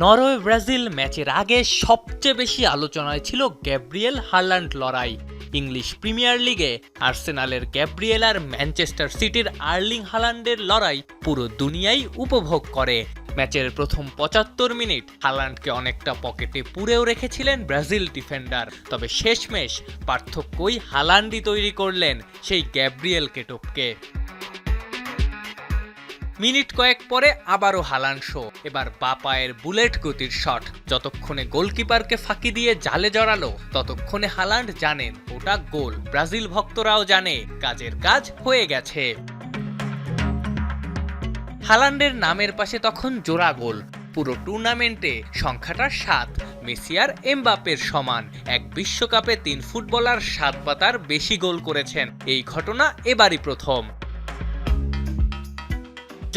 Norway Brazil ম্যাচের আগে সবচেয়ে বেশি আলোচনায় ছিল গ্যাব্রিয়েল হালান্ড লড়াই। ইংলিশ প্রিমিয়ার লিগে আর্সেনালের গ্যাব্রিয়েল আর ম্যানচেস্টার সিটির আর্লিং হালান্ডের লড়াই পুরো দুনিয়াই উপভোগ করে। ম্যাচের প্রথম ৭৫ মিনিট হালান্ডকে অনেকটা পকেটে পুরেও রেখেছিলেন ব্রাজিল ডিফেন্ডার, তবে শেষমেশ পার্থক্যই হালান্ডই তৈরি করলেন সেই গ্যাব্রিয়েলকে টপকে। মিনিট কয়েক পরে আবারও হালান্ড শো, এবার বাঁ পায়ের বুলেট গতির শট যতক্ষণে গোলকিপারকে ফাঁকি দিয়ে জালে জড়ালো ততক্ষণে হালান্ড জানেন ওটা গোল। ব্রাজিল ভক্তরাও জানে কাজের কাজ হয়ে গেছে। হালান্ডের নামের পাশে তখন জোড়া গোল। পুরো টুর্নামেন্টে সংখ্যাটা ৭, মেসি আর এমবাপ্পের সমান। এক বিশ্বকাপে ৩ ফুটবলার ৭ বা তার বেশি গোল করেছেন, এই ঘটনা এবারই প্রথম।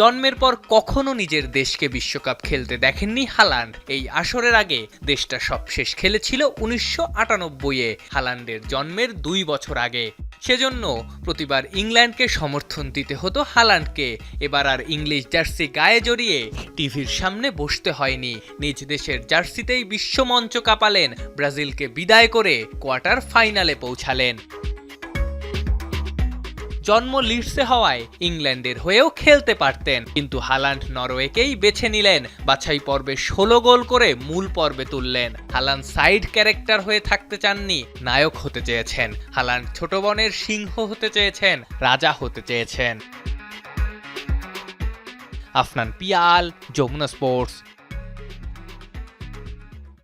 জন্মের পর কখনো নিজের দেশকে বিশ্বকাপ খেলতে দেখেননি হালান্ড। এই আসরের আগে দেশটা সবশেষ খেলেছিল ১৯৯৮-এ, হালান্ডের জন্মের ২ বছর আগে। সেজন্য প্রতিবার ইংল্যান্ডকে সমর্থন দিতে হতো হালান্ডকে। এবার আর ইংলিশ জার্সি গায়ে জড়িয়ে টিভির সামনে বসতে হয়নি, নিজ দেশের জার্সিতেই বিশ্বমঞ্চ কাঁপালেন, ব্রাজিলকে বিদায় করে কোয়ার্টার ফাইনালে পৌঁছালেন। জন্ম লিডসে হওয়ায় ইংল্যান্ডের হয়েও খেলতে পারতেন, কিন্তু হালান্ড নরওয়েকেই বেছে নিলেন। বাছাই পর্বে ১৬ গোল করে মূল পর্বে তুললেন। হালান্ড সাইড ক্যারেক্টার হয়ে থাকতে চাননি, নায়ক হতে চেয়েছেন। হালান্ড ছোট বনের সিংহ হতে চেয়েছেন, রাজা হতে চেয়েছেন। আফনান পিয়াল, যমুনা স্পোর্টস।